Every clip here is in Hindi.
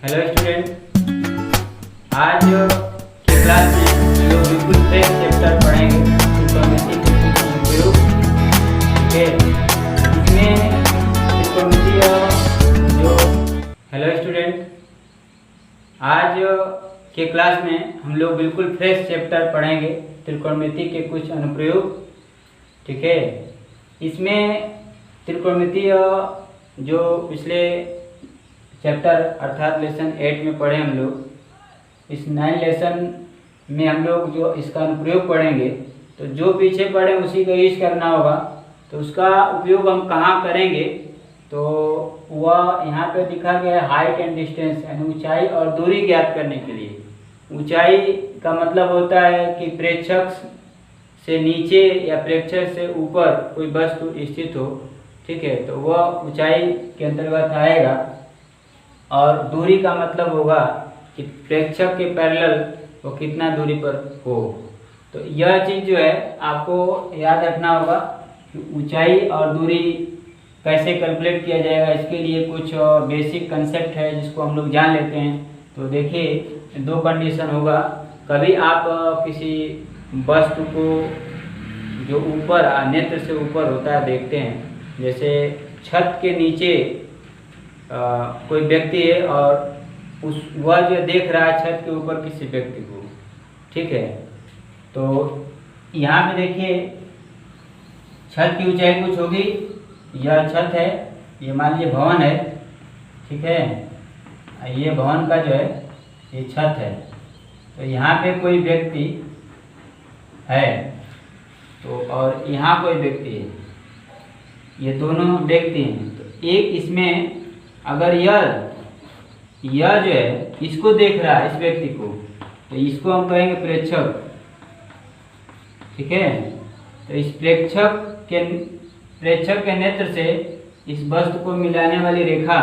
हेलो स्टूडेंट, आज के क्लास में हम लोग बिल्कुल फ्रेश चैप्टर पढ़ेंगे त्रिकोणमिति के कुछ अनुप्रयोग। ठीक है, इसमें त्रिकोणमिति जो हेलो स्टूडेंट, आज के क्लास में हम लोग बिल्कुल फ्रेश चैप्टर पढ़ेंगे त्रिकोणमिति के कुछ अनुप्रयोग। ठीक है, इसमें त्रिकोणमिति जो पिछले चैप्टर अर्थात लेसन 8 में पढ़े हम लोग, इस 9 लेसन में हम लोग जो इसका अनुप्रयोग पढ़ेंगे, तो जो पीछे पढ़े उसी का यूज करना होगा। तो उसका उपयोग हम कहाँ करेंगे, तो वह यहाँ पे दिखा गया है हाइट एंड डिस्टेंस, यानी ऊंचाई और दूरी ज्ञात करने के लिए। ऊंचाई का मतलब होता है कि प्रेक्षक से नीचे या प्रेक्षक से ऊपर कोई वस्तु स्थित हो। ठीक है, तो वह ऊंचाई के अंतर्गत आएगा। और दूरी का मतलब होगा कि प्रेक्षक के पैरेलल वो कितना दूरी पर हो। तो यह चीज़ जो है आपको याद रखना होगा कि ऊंचाई और दूरी कैसे कैलकुलेट किया जाएगा। इसके लिए कुछ बेसिक कंसेप्ट है जिसको हम लोग जान लेते हैं। तो देखिए, 2 कंडीशन होगा। कभी आप किसी वस्तु को जो ऊपर नेत्र से ऊपर होता है देखते हैं, जैसे छत के नीचे कोई व्यक्ति है और वह जो देख रहा है छत के ऊपर किसी व्यक्ति को। ठीक है, तो यहाँ पे देखिए छत की ऊंचाई कुछ होगी। यह छत है, ये मान लीजिए भवन है। ठीक है, ये भवन का जो है ये छत है। तो यहाँ पे कोई व्यक्ति है, तो और यहाँ कोई व्यक्ति है, ये दोनों व्यक्ति हैं। तो एक इसमें अगर यह जो है इसको देख रहा है, इस व्यक्ति को, तो इसको हम कहेंगे प्रेक्षक। ठीक है, तो इस प्रेक्षक के नेत्र से इस वस्तु को मिलाने वाली रेखा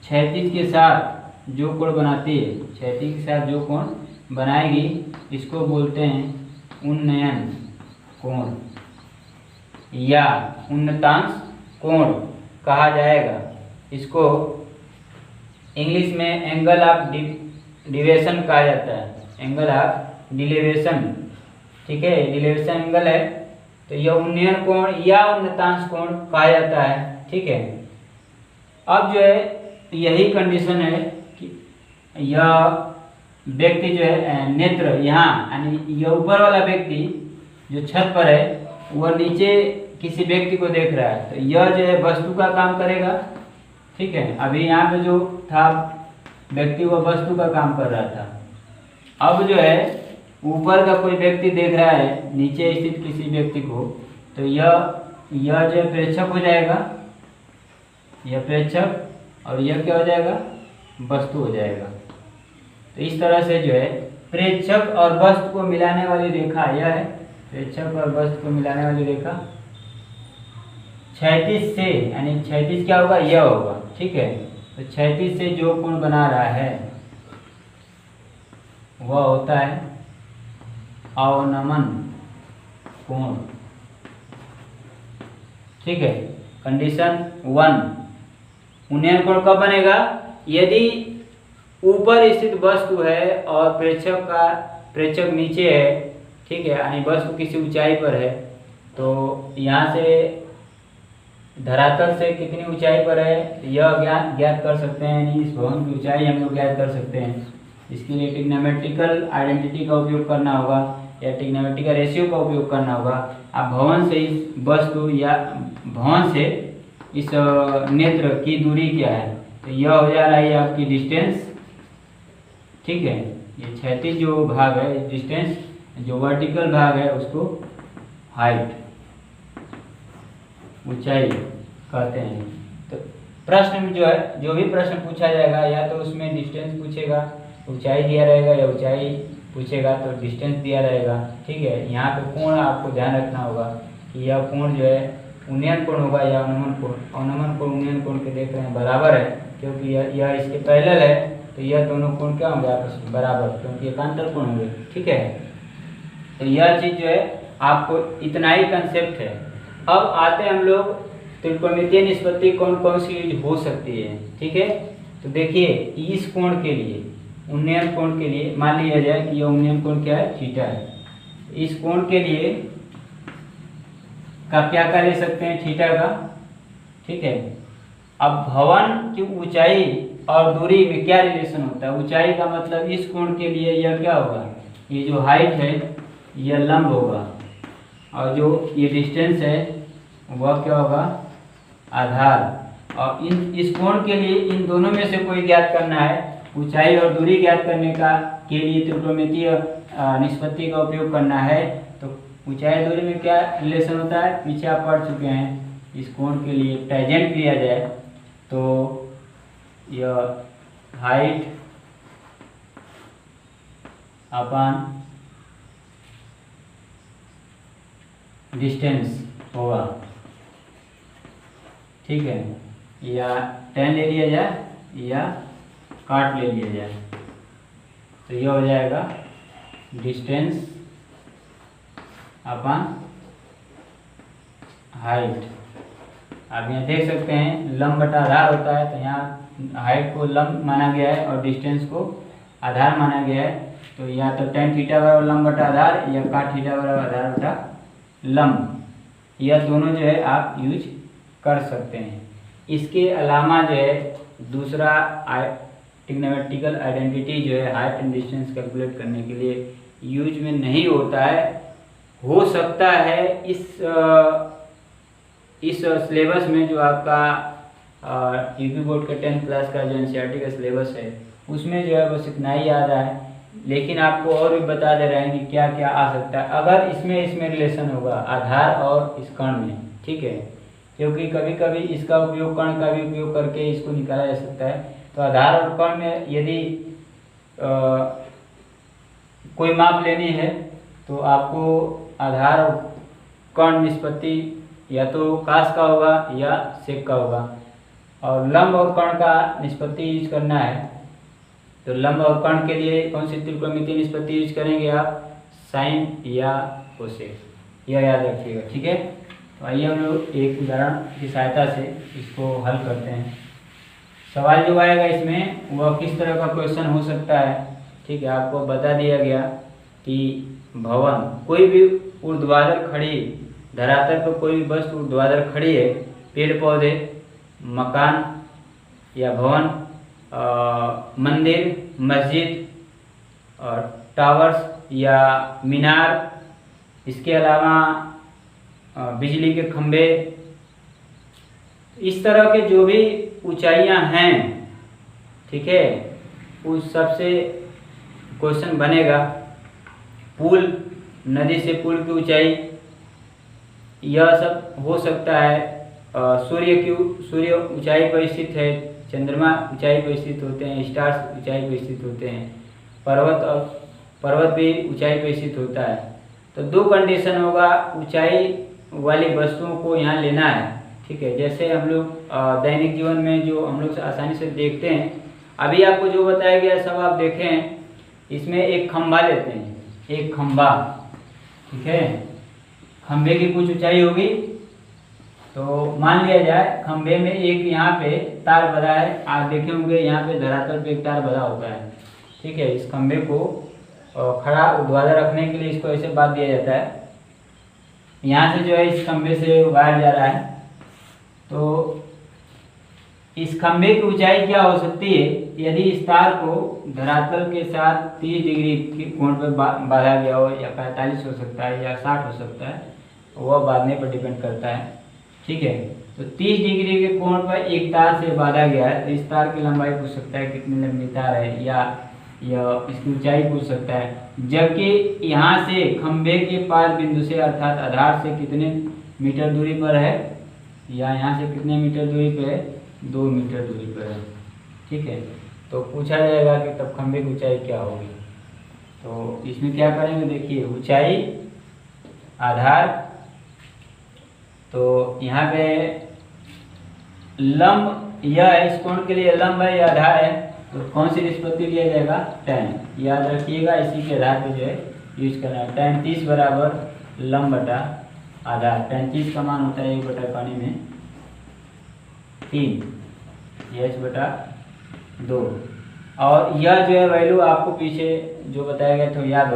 क्षैतिज के साथ जो कोण बनाती है, क्षैतिज के साथ जो कोण बनाएगी, इसको बोलते हैं उन्नयन कोण या उन्नतांश कोण कहा जाएगा। इसको इंग्लिश में एंगल ऑफ डिविएशन कहा जाता है, एंगल ऑफ डिलेवेशन। ठीक है, डिलेवेशन एंगल है, तो यह उन्नयन कोण या उन्नतांश कोण कहा जाता है। ठीक है, अब जो है यही कंडीशन है कि यह व्यक्ति जो है नेत्र यहाँ, यानी यह ऊपर वाला व्यक्ति जो छत पर है वह नीचे किसी व्यक्ति को देख रहा है। तो यह जो है वस्तु का काम करेगा। ठीक है, अभी यहाँ पे जो था व्यक्ति वह वस्तु का काम कर रहा था। अब जो है ऊपर का कोई व्यक्ति देख रहा है नीचे स्थित किसी व्यक्ति को, तो यह जो है प्रेक्षक हो जाएगा, यह प्रेक्षक, और यह क्या हो जाएगा, वस्तु हो जाएगा। तो इस तरह से जो है प्रेक्षक और वस्तु को मिलाने वाली रेखा यह है, प्रेक्षक और वस्तु को मिलाने वाली रेखा क्षैतिज से, यानी क्षैतिज क्या होगा, यह होगा। ठीक है, तो क्षैतिज से जो कोण बना रहा है वह होता है अवनमन कोण। ठीक है, कंडीशन 1, उन्नयन कोण कब बनेगा, यदि ऊपर स्थित वस्तु है और प्रेक्षक नीचे है। ठीक है, यानी वस्तु किसी ऊंचाई पर है, तो यहाँ से धरातल से कितनी ऊंचाई पर है यह ज्ञात कर सकते हैं, यानी इस भवन की ऊंचाई हम लोग ज्ञात कर सकते हैं। इसके लिए ट्रिग्नोमेट्रिकल आइडेंटिटी का उपयोग करना होगा या ट्रिग्नोमेट्रिकल रेशियो का उपयोग करना होगा। आप भवन से इस वस्तु या भवन से इस नेत्र की दूरी क्या है, तो यह हो जा रहा है आपकी डिस्टेंस। ठीक है, ये क्षैतिज जो भाग है डिस्टेंस, जो वर्टिकल भाग है उसको हाइट ऊंचाई कहते हैं। तो प्रश्न में जो है जो भी प्रश्न पूछा जाएगा या तो उसमें डिस्टेंस पूछेगा, ऊंचाई दिया रहेगा, या ऊंचाई पूछेगा तो डिस्टेंस दिया रहेगा। ठीक है, यहाँ पे कोण आपको ध्यान रखना होगा कि यह कोण जो है उन्नयन कोण होगा या अवनमन कोण। अवनमन कोण उन्नयन कोण के देख रहे हैं बराबर है, क्योंकि यह इसके पैरेलल है, तो यह दोनों कोण क्या होंगे आपस में बराबर, क्योंकि एकांतर कोण होंगे। ठीक है, तो यह चीज़ जो है आपको इतना ही कंसेप्ट है। अब आते हैं हम लोग त्रिकोणमितीय निष्पत्ति कौन कौन सी यूज हो सकती है। ठीक है, तो देखिए इस कोण के लिए, उन्नयन कोण के लिए मान लिया जाए कि यह उन्नयन कोण क्या है, थीटा है। इस कोण के लिए का क्या ले सकते हैं, थीटा का, ठीक है। अब भवन की ऊंचाई और दूरी में क्या रिलेशन होता है, ऊंचाई का मतलब इस कोण के लिए यह क्या होगा, ये जो हाइट है यह लंब होगा, और जो ये डिस्टेंस है वह क्या होगा, आधार। और इस कोण के लिए इन दोनों में से कोई ज्ञात करना है, ऊंचाई और दूरी ज्ञात करने का के लिए त्रिकोणमितीय निष्पत्ति का उपयोग करना है। तो ऊंचाई दूरी में क्या रिलेशन होता है, पीछे आप पढ़ चुके हैं। इस कोण के लिए टेंजेंट लिया जाए तो यह हाइट अपॉन डिस्टेंस होगा, ठीक है। या tan ले लिया जाए या काट ले लिया जाए, तो यह हो जाएगा डिस्टेंस अपॉन हाइट। आप यहाँ देख सकते हैं लंब बटा आधार होता है, तो यहाँ हाइट को लंब माना गया है और डिस्टेंस को आधार माना गया है। तो या तो tan थीटा बराबर लंब बटा आधार या काट थीटा बराबर आधार बटा लंब, यह दोनों जो है आप यूज कर सकते हैं। इसके अलावा जो है दूसरा ट्रिग्नोमेट्रिकल आइडेंटिटी जो है हाइट एंड डिस्टेंस कैलकुलेट करने के लिए यूज में नहीं होता है। हो सकता है इस सिलेबस में जो आपका यूपी बोर्ड का 10th क्लास का जो एनसीईआरटी का सिलेबस है उसमें जो है बस इतना ही आ रहा है, लेकिन आपको और भी बता दे रहे हैं कि क्या क्या आ सकता है अगर इसमें रिलेशन होगा आधार और इस कण में, ठीक है। क्योंकि कभी कभी इसका उपयोग कण का भी उपयोग करके इसको निकाला जा सकता है। तो आधार और कण में यदि कोई माप लेनी है तो आपको आधार और कण निष्पत्ति या तो कास का होगा या सेक का होगा, और लंब और कण का निष्पत्ति यूज करना है। तो लंब और कण के लिए कौन सी त्रिकोणमितीय निष्पत्ति यूज करेंगे आप, साइन या कोसेक, यह याद रखिएगा, ठीक है। तो आइए हम लोग एक उदाहरण की सहायता से इसको हल करते हैं। सवाल जो आएगा इसमें वह किस तरह का क्वेश्चन हो सकता है, ठीक है। आपको बता दिया गया कि भवन, कोई भी ऊर्ध्वाधर खड़ी धरातल पर कोई भी वस्तु ऊर्ध्वाधर खड़ी है, पेड़ पौधे, मकान या भवन, मंदिर, मस्जिद और टावर्स या मीनार, इसके अलावा बिजली के खंभे, इस तरह के जो भी ऊंचाइयां हैं, ठीक है, उस सब से क्वेश्चन बनेगा। पुल, नदी से पुल की ऊंचाई, यह सब हो सकता है। सूर्य ऊंचाई पर स्थित है, चंद्रमा ऊंचाई पर स्थित होते हैं, स्टार्स ऊंचाई पर स्थित होते हैं, पर्वत भी ऊंचाई पर स्थित होता है। तो दो कंडीशन होगा, ऊंचाई वाली वस्तुओं को यहाँ लेना है, ठीक है। जैसे हम लोग दैनिक जीवन में जो हम लोग आसानी से देखते हैं, अभी आपको जो बताया गया सब आप देखें। इसमें एक खंभा लेते हैं, एक खंभा, ठीक है। खंभे की कुछ ऊंचाई होगी, तो मान लिया जाए खंभे में एक यहाँ पे तार बंधा है। आप देखे होंगे यहाँ पे धरातल पे एक तार बंधा होता है, ठीक है। इस खंभे को खड़ा ऊर्ध्वाधर रखने के लिए इसको ऐसे बांध दिया जाता है। यहाँ से जो है इस खंभे से वायर जा रहा है, तो इस खंभे की ऊंचाई क्या हो सकती है, यदि इस तार को धरातल के साथ 30 डिग्री के कोण पर बांधा गया हो, या 45 हो सकता है या 60 हो सकता है, वह बांधने पर डिपेंड करता है, ठीक है। तो 30 डिग्री के कोण पर एक तार से बांधा गया है, तो इस तार की लंबाई पूछ सकता है कितनी लंबी तार है, या इसकी ऊंचाई पूछ सकता है। जबकि यहाँ से खंभे के पास बिंदु से अर्थात आधार से कितने मीटर दूरी पर है, या यहाँ से कितने मीटर दूरी पर है, 2 मीटर दूरी पर है, ठीक है। तो पूछा जाएगा कि तब खंभे की ऊंचाई क्या होगी। तो इसमें क्या करेंगे, देखिए ऊंचाई आधार, तो यहाँ पे लंब, यह इस कोण के लिए लंब है या आधार है, तो कौन सी निष्पत्ति लिया जाएगा, tan, याद रखिएगा। इसी के आधार पे जो है यूज करना है। tan 30 बराबर लंब बटा आधार। tan 30 का मान होता है 1 बटा पानी में 3 h बटा 2। और यह जो है वैल्यू आपको पीछे जो बताया गया तो याद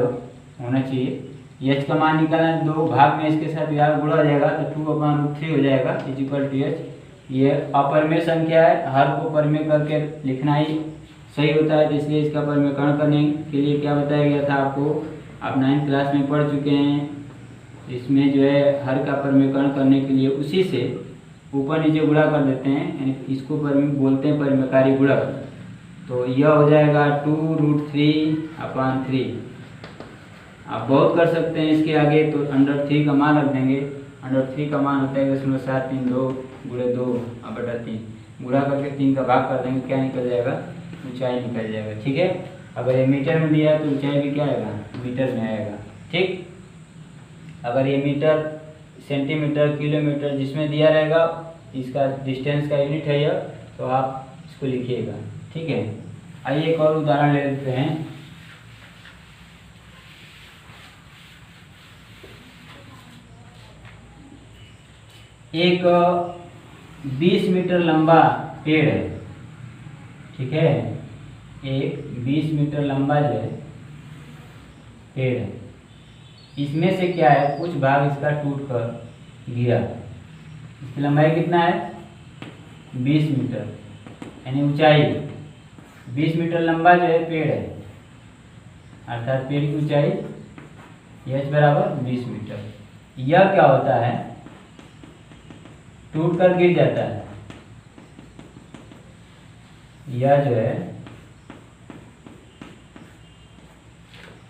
होना चाहिए। एच का मान निकालना है, 2 भाग में इसके साथ यार गुणा हो जाएगा तो 2/√3 हो जाएगा इक्वल टू एच। ये अपरिमेय संख्या है, हर को परिमेय करके लिखना ही सही होता है, तो इसलिए इसका परिमेयकरण करने के लिए क्या बताया गया था आपको, आप 9th क्लास में पढ़ चुके हैं। इसमें जो है हर का परिमेयकरण करने के लिए उसी से ऊपर नीचे गुणा कर देते हैं, यानी इसको बोलते हैं परिमेयकारी गुणक। तो यह हो जाएगा 2√3/3। आप बहुत कर सकते हैं इसके आगे, तो √3 का मान रख देंगे। √3 का मान होता है 0.732 × 2/3। गुणा करके 3 का भाग कर देंगे, क्या निकल जाएगा, ऊंचाई निकल जाएगा। ठीक है, अगर ये मीटर में दिया है तो ऊंचाई भी क्या आएगा, मीटर में आएगा। ठीक, अगर ये मीटर, सेंटीमीटर, किलोमीटर जिसमें दिया रहेगा, इसका डिस्टेंस का यूनिट है यह, तो आप इसको लिखिएगा। ठीक है, आइए एक और उदाहरण ले लेते हैं। एक 20 मीटर लंबा पेड़ है। ठीक है, एक 20 मीटर लंबा जो है पेड़ है, इसमें से क्या है, कुछ भाग इसका टूट कर गिरा। इसकी लंबाई कितना है, 20 मीटर, यानी ऊंचाई 20 मीटर लंबा जो है पेड़ है, अर्थात पेड़ की ऊंचाई h बराबर 20 मीटर। यह क्या होता है, टूट कर गिर जाता है। यह जो है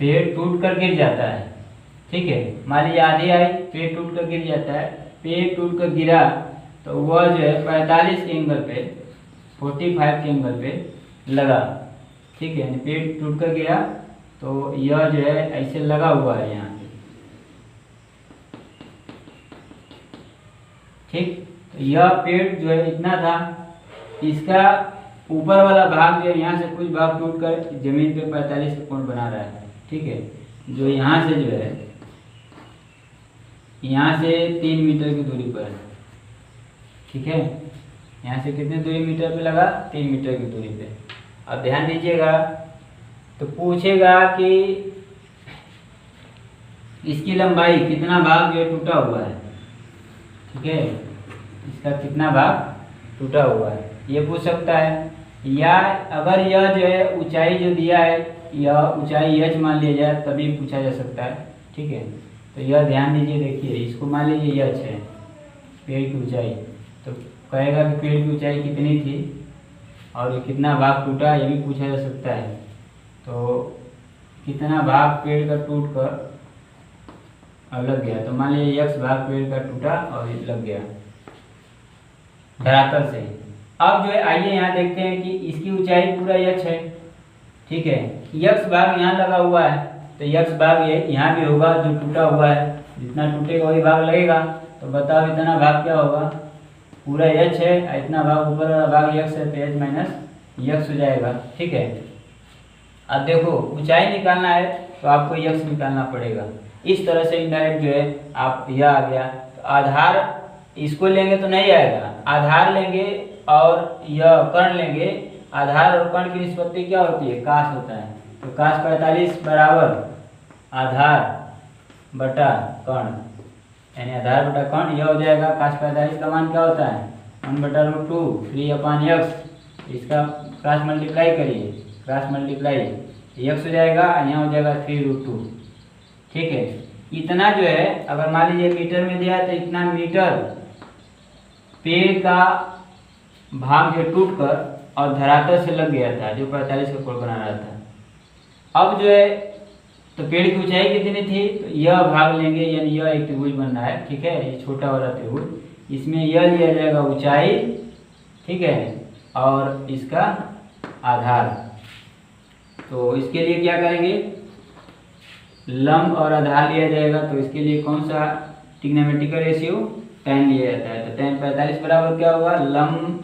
पेड़ टूट कर गिर जाता है। ठीक है, मान लीजिए आधी आई, पेड़ टूट कर गिर जाता है। पेड़ टूट कर गिरा तो वह जो है 45 के एंगल पे, 45 के एंगल पे लगा। ठीक है, पेड़ टूट कर गिरा तो यह जो है ऐसे लगा हुआ है यहाँ पे। ठीक, तो यह पेड़ जो है इतना था, इसका ऊपर वाला भाग जो है यहाँ से कुछ भाग टूट कर जमीन पे 45 का कोण बना रहा है। ठीक है, जो यहाँ से जो है, यहाँ से 3 मीटर की दूरी पर है। ठीक है, यहाँ से कितने दूरी मीटर पे लगा, 3 मीटर की दूरी पे। अब ध्यान दीजिएगा, तो पूछेगा कि इसकी लंबाई कितना भाग जो है टूटा हुआ है। ठीक है, इसका कितना भाग टूटा हुआ है ये पूछ सकता है। या अगर यह जो है ऊंचाई जो दिया है, यह ऊंचाई h मान लिया जाए तभी पूछा जा सकता है। ठीक है, तो यह ध्यान दीजिए, देखिए इसको मान लीजिए h है पेड़ की ऊंचाई, तो कहेगा कि पेड़ की ऊंचाई कितनी थी और कितना भाग टूटा, ये भी पूछा जा सकता है। तो कितना भाग पेड़ का टूट कर लग गया, तो मान लीजिए x भाग पेड़ का टूटा और लग गया धरातल से। अब जो है आइए यहाँ देखते हैं कि इसकी ऊंचाई पूरा h है। ठीक है, x भाग यहाँ लगा हुआ है, तो x भाग ये यहाँ भी होगा, जो टूटा हुआ है, जितना टूटेगा वही भाग लगेगा। तो बताओ इतना भाग क्या होगा, पूरा h है, इतना भाग ऊपर वाला भाग x है, तो h माइनस x हो जाएगा। ठीक है, अब देखो ऊंचाई निकालना है तो आपको x निकालना पड़ेगा। इस तरह से इनडायरेक्ट जो है आप, यह आ गया, तो आधार इसको लेंगे तो नहीं आएगा, आधार लेंगे और यह कर्ण लेंगे। आधार और कर्ण की निष्पत्ति क्या होती है, काश होता है। तो काश 45 बराबर आधार बटा कर्ण, यानी आधार बटा कर्ण, यह हो जाएगा। काश 45 का मान क्या होता है, 1/√2 3/x। इसका क्रॉस मल्टीप्लाई करिए, क्रॉस मल्टीप्लाई x हो जाएगा, यहाँ हो जाएगा 3√2। ठीक है, इतना जो है अगर मान लीजिए मीटर में दिया है, तो इतना मीटर पेड़ का भाग जो टूट कर और धरातल से लग गया था, जो 45 का कोण बना रहा था। अब जो है तो पेड़ की ऊंचाई कितनी थी, तो यह भाग लेंगे, यानी यह एक त्रिभुज बन रहा है। ठीक है, ये छोटा वाला त्रिभुज, इसमें यह लिया जाएगा ऊंचाई। ठीक है, और इसका आधार। तो इसके लिए क्या करेंगे, लंब और आधार लिया जाएगा। तो इसके लिए कौन सा ट्रिग्नोमेट्रिक रेशियो, tan लिया जाता है। तो tan 45 बराबर क्या होगा, लंब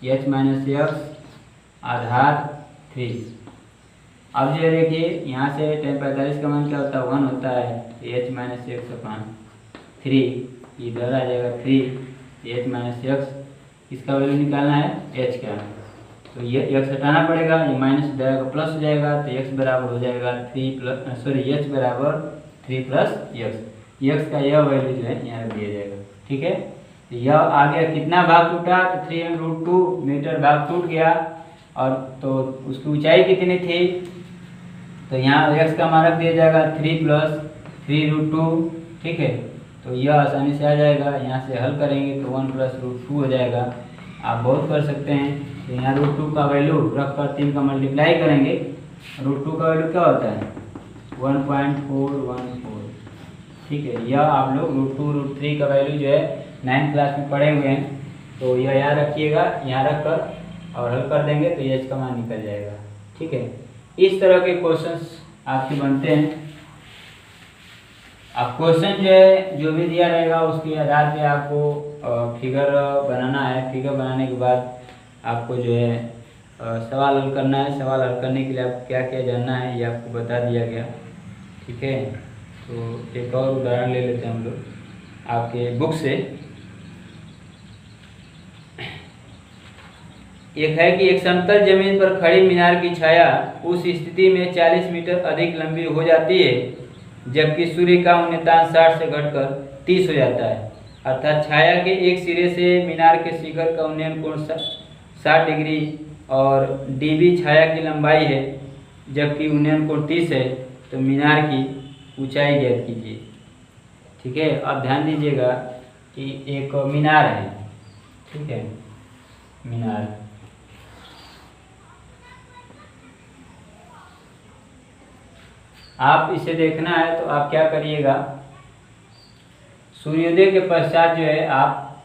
h माइनस x आधार 3। अब जो देखिए यहाँ से tan 45 का मान क्या होता है, 1 होता है, तो h माइनस x/3 इधर आ जाएगा 3, h माइनस x, इसका वैल्यू निकालना है h का। तो ये x हटाना पड़ेगा, ये माइनस हो जाएगा प्लस हो जाएगा, तो x बराबर हो जाएगा h बराबर 3 प्लस x का यह वैल्यू जो है यहाँ दिया जाएगा। ठीक है, तो यह आ गया कितना भाग टूटा, तो 3√2 मीटर भाग टूट गया। और तो उसकी ऊंचाई कितनी थी, तो यहाँ x का मान रख दिया जाएगा 3 प्लस 3√2। ठीक है, तो यह आसानी से आ जाएगा, यहाँ से हल करेंगे तो 1 प्लस √2 हो जाएगा। आप बहुत कर सकते हैं, तो यहाँ √2 का वैल्यू रख कर 3 का मल्टीप्लाई करेंगे। √2 का वैल्यू क्या होता है 1.414। ठीक है, यह आप लोग √2 √3 का वैल्यू जो है 9th क्लास में पढ़े हुए हैं, तो यह याद रखिएगा, यहाँ रख कर और हल कर देंगे तो h का मान निकल जाएगा। ठीक है, इस तरह के क्वेश्चंस आपके बनते हैं। अब क्वेश्चन जो है जो भी दिया रहेगा उसके आधार पे आपको फिगर बनाना है। फिगर बनाने के बाद आपको जो है सवाल हल करना है। सवाल हल करने के लिए आपको क्या क्या जानना है ये आपको बता दिया गया। ठीक है, तो एक और उदाहरण ले लेते हैं हम लोग आपके बुक से। एक है कि एक समतल जमीन पर खड़ी मीनार की छाया उस स्थिति में 40 मीटर अधिक लंबी हो जाती है जबकि सूर्य का उन्नतांश 60 से घटकर 30 हो जाता है। अर्थात छाया के एक सिरे से मीनार के शिखर का उन्नयन कोण 60 डिग्री और dB छाया की लंबाई है जबकि उन्नयन कोण 30 है, तो मीनार की ऊंचाई ज्ञात कीजिए। ठीक है, अब ध्यान दीजिएगा कि एक मीनार है। ठीक है, मीनार आप इसे देखना है तो आप क्या करिएगा, सूर्योदय के पश्चात जो है आप,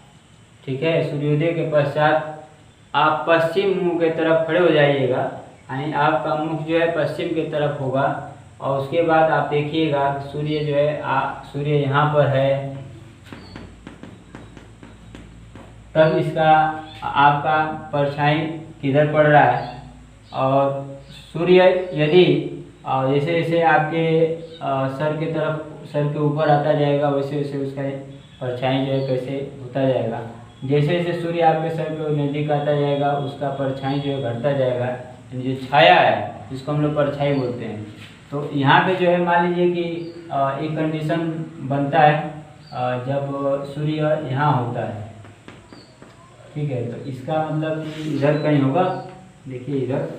ठीक है, सूर्योदय के पश्चात आप पश्चिम मुंह के तरफ खड़े हो जाइएगा, यानी आपका मुख जो है पश्चिम की तरफ होगा। और उसके बाद आप देखिएगा सूर्य जो है सूर्य यहाँ पर है, तब इसका आपका परछाई किधर पड़ रहा है। और सूर्य यदि जैसे जैसे आपके सर के ऊपर आता जाएगा वैसे वैसे उसका परछाई जो है कैसे होता जाएगा। जैसे जैसे सूर्य आपके सर के नज़दीक आता जाएगा उसका परछाई जो है घटता जाएगा, जो छाया है जिसको हम लोग परछाई बोलते हैं। तो यहाँ पे जो है मान लीजिए कि एक कंडीशन बनता है जब सूर्य यहाँ होता है। ठीक है, तो इसका मतलब कि इधर कहीं होगा, देखिए इधर,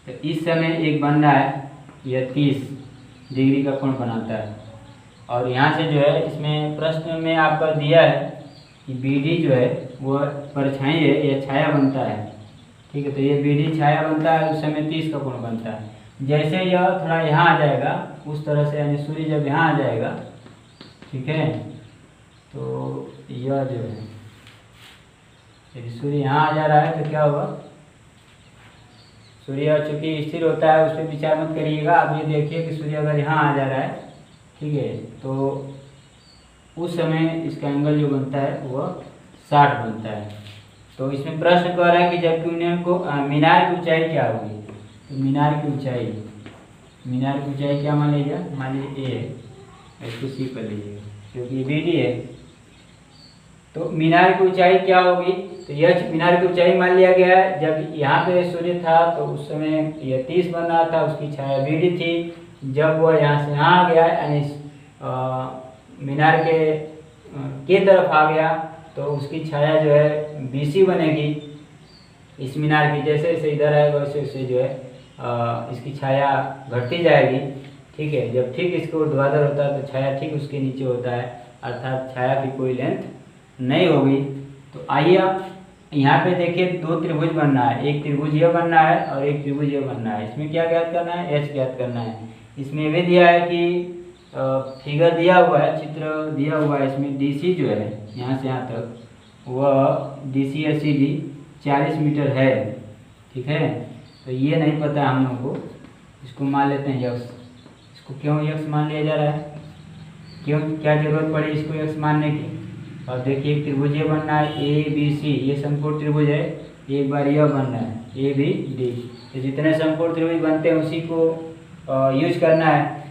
तो इस समय एक बन रहा है यह 30 डिग्री का कोण बनाता है। और यहाँ से जो है इसमें प्रश्न में आपका दिया है कि BD जो है वो परछाई है, यह छाया बनता है। ठीक है, तो ये BD छाया बनता है, उस समय 30 का कोण बनता है। जैसे यह थोड़ा यहाँ आ जाएगा उस तरह से, यानी सूर्य जब यहाँ आ जाएगा, ठीक है, तो यह जो है यदि सूर्य यहाँ आ जा रहा है तो क्या होगा, सूर्य चूँकि स्थिर होता है उस पर विचार मत करिएगा। आप ये देखिए कि सूर्य अगर यहाँ आ जा रहा है, ठीक है, तो उस समय इसका एंगल जो बनता है वह 60 बनता है। तो इसमें प्रश्न कह रहा है कि जबकि उन्नयन को मीनार की ऊंचाई क्या होगी, तो मीनार की ऊंचाई क्या मान लीजिए, मान लीजिए ए है, इसको सी कर लीजिएगा क्योंकि ये BD है। तो मीनार की ऊंचाई क्या होगी, तो यह मीनार की ऊंचाई मान लिया गया है। जब यहाँ पे सूर्य था तो उस समय यह 30 बन रहा था, उसकी छाया BD थी। जब वह यहाँ से यहाँ आ गया यानी मीनार के तरफ आ गया तो उसकी छाया जो है BC बनेगी इस मीनार की। जैसे जैसे इधर आएगा वैसे वैसे जो है इसकी छाया घटती जाएगी। ठीक है, जब ठीक इसके ऊर्ध्वाधर होता है तो छाया ठीक उसके नीचे होता है, अर्थात छाया की कोई लेंथ नहीं होगी। तो आइए आप यहाँ पे देखिए दो त्रिभुज बनना है, एक त्रिभुज यह बनना है और एक त्रिभुज यह बनना है। इसमें क्या ज्ञात करना है, h ज्ञात करना है। इसमें भी दिया है कि फिगर दिया हुआ है, चित्र दिया हुआ है, इसमें DC जो है यहाँ से यहाँ तक वह DC या CD 40 मीटर है। ठीक है, तो ये नहीं पता हम लोग को, इसको मान लेते हैं x। इसको क्यों x मान लिया जा रहा है, क्यों, क्या जरूरत पड़ी इसको x मानने की। और देखिए एक त्रिभुज ये बनना है ABC, ये समकोण त्रिभुज है। एक बार यह बनना है ABD, तो जितने समकोण त्रिभुज बनते हैं उसी को यूज करना है।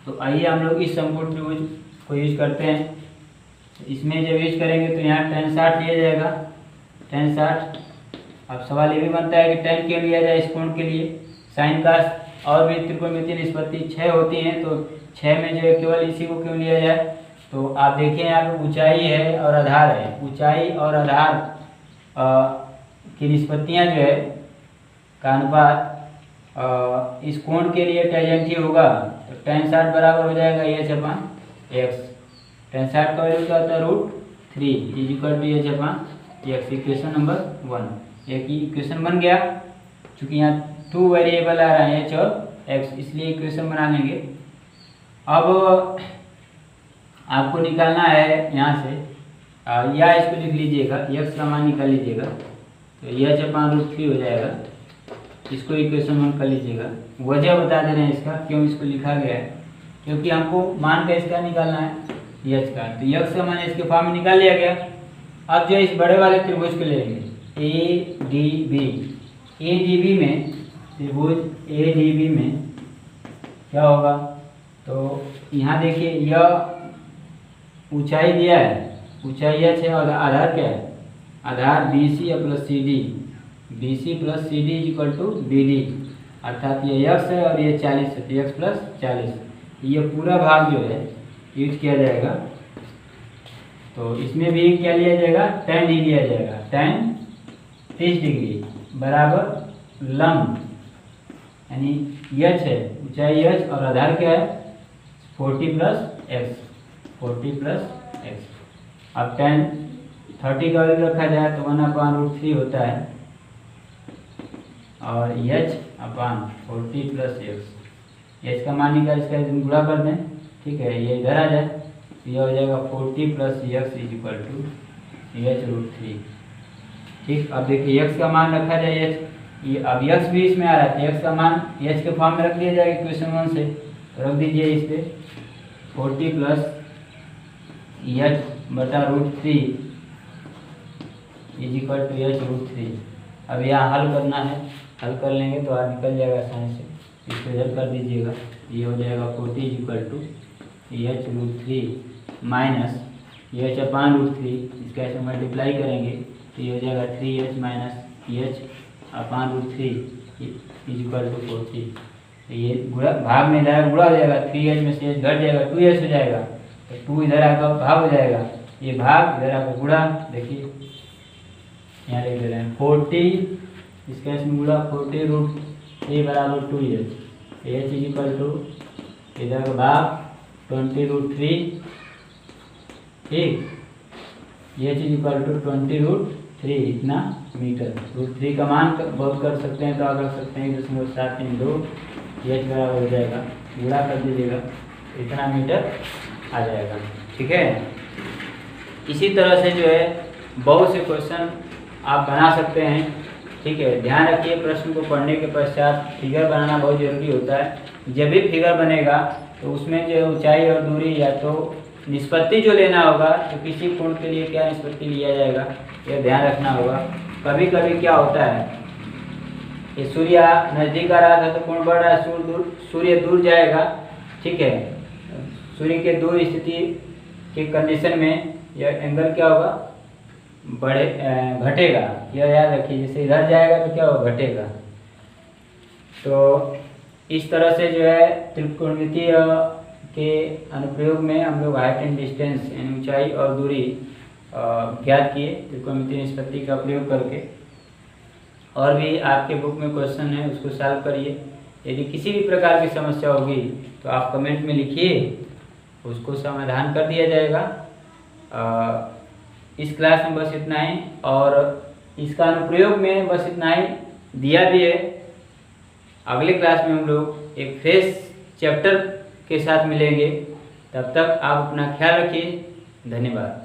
तो आइए हम लोग इस समकोण त्रिभुज को यूज करते हैं। इसमें जब यूज करेंगे तो यहाँ tan 60 लिया जाएगा, tan 60। अब सवाल ये भी बनता है कि tan क्यों लिया जाए इस कोण के लिए। साइन का और भी त्रिकोणमितीय निष्पत्ति 6 होती हैं, तो 6 में जो है केवल इसी को क्यों लिया जाए। तो आप देखिए यहाँ पे ऊंचाई है और आधार है, ऊंचाई और आधार की निष्पत्तियाँ जो है का अनुपात इस कोण के लिए टेंजेंट होगा। तो tan 60 बराबर हो जाएगा h/x। tan 60 का वैल्यू क्या होता है √3 = h/x। इक्वेशन नंबर 1 एक ही इक्वेशन बन गया। चूँकि यहाँ 2 वेरिएबल आ रहे हैं h और x, इसलिए इक्वेशन बना लेंगे। अब आपको निकालना है यहाँ से या इसको लिख लीजिएगा, x का मान निकाल लीजिएगा, तो h/√3 हो जाएगा। इसको इक्वेशन 1 कर लीजिएगा। वजह बता दे रहे हैं इसका क्यों इसको लिखा गया है, क्योंकि हमको मान का इसका निकालना है h का। तो x का मान इसके फॉर्म में निकाल लिया गया। अब जो इस बड़े वाले त्रिभुज को लेंगे ADB में, त्रिभुज ADB में क्या होगा, तो यहाँ देखिए यह ऊंचाई दिया है, ऊंचाई h है और आधार क्या है, आधार BC + CD, BC + CD = BD, अर्थात ये x है और ये 40 है, तो x + 40। ये पूरा भाग जो है यूज किया जाएगा। तो इसमें भी क्या लिया जाएगा, tan d लिया जाएगा, tan 30 डिग्री बराबर लंब, यानी h है, ऊंचाई h और आधार क्या है 40 + x, 40 + x। अब tan 30 का वैल्यू रखा जाए तो 1/√3 होता है और h/40 + x। h का मान निकाल इसका गुणा कर दें, ठीक है, ये इधर आ जाए तो यह हो जाएगा 40 + x = h√3। ठीक, अब देखिए x का मान रखा जाए h, ये अब x भी इसमें आ रहा है, तो x का मान h के फॉर्म में रख दिया जाएगा इक्वेशन 1 से। तो रख दीजिए इस पे 40 + h/√3 = h√3। अब यहाँ हल करना है, हल कर लेंगे तो आज निकल जाएगा आसानी से। इसको इधर कर दीजिएगा, ये हो जाएगा 40 = h√3 माइनस h/√3, इसका ऐसे मल्टीप्लाई करेंगे तो ये हो जाएगा 3h - h/√3 = 40। तो ये गुणा भाग में जाएगा, गुणा हो जाएगा, 3h में से h घट जाएगा, 2h हो जाएगा, तो 2 इधर आकर भाग हो जाएगा, ये भाग इधर आकर गुणा। देखिए यहाँ लिख दे रहे हैं 40, इसका इसमें गुणा 40√3 = 2h, h इधर का भाग 20√3, ठीक, h = 20√3 इतना मीटर। √3 का मान बहुत कर सकते हैं तो आप रख सकते हैं 0.732, h बराबर हो जाएगा, गुणा कर दीजिएगा, इतना मीटर आ जाएगा। ठीक है, इसी तरह से जो है बहुत से क्वेश्चन आप बना सकते हैं। ठीक है, ध्यान रखिए प्रश्न को पढ़ने के पश्चात फिगर बनाना बहुत ज़रूरी होता है। जब भी फिगर बनेगा तो उसमें जो ऊंचाई और दूरी या तो निष्पत्ति जो लेना होगा, तो किसी कोण के लिए क्या निष्पत्ति लिया जाएगा यह ध्यान रखना होगा। कभी कभी क्या होता है, ये सूर्य नज़दीक आ रहा था तो कोण बढ़ रहा है, सूर्य दूर जाएगा, ठीक है, सूर्य के दूर स्थिति के कंडीशन में यह एंगल क्या होगा, घटेगा। यह याद रखिए, जैसे इधर जाएगा तो क्या होगा, घटेगा। तो इस तरह से जो है त्रिकोणमितीय के अनुप्रयोग में हम लोग हाइट एंड डिस्टेंस यानी ऊंचाई और दूरी ज्ञात किए त्रिकोणमितीय निष्पत्ति का प्रयोग करके। और भी आपके बुक में क्वेश्चन है, उसको सॉल्व करिए। यदि किसी भी प्रकार की समस्या होगी तो आप कमेंट में लिखिए, उसको समाधान कर दिया जाएगा। इस क्लास में बस इतना ही, और इसका अनुप्रयोग में बस इतना ही दिया भी है। अगले क्लास में हम लोग एक फ्रेश चैप्टर के साथ मिलेंगे। तब तक आप अपना ख्याल रखिए। धन्यवाद।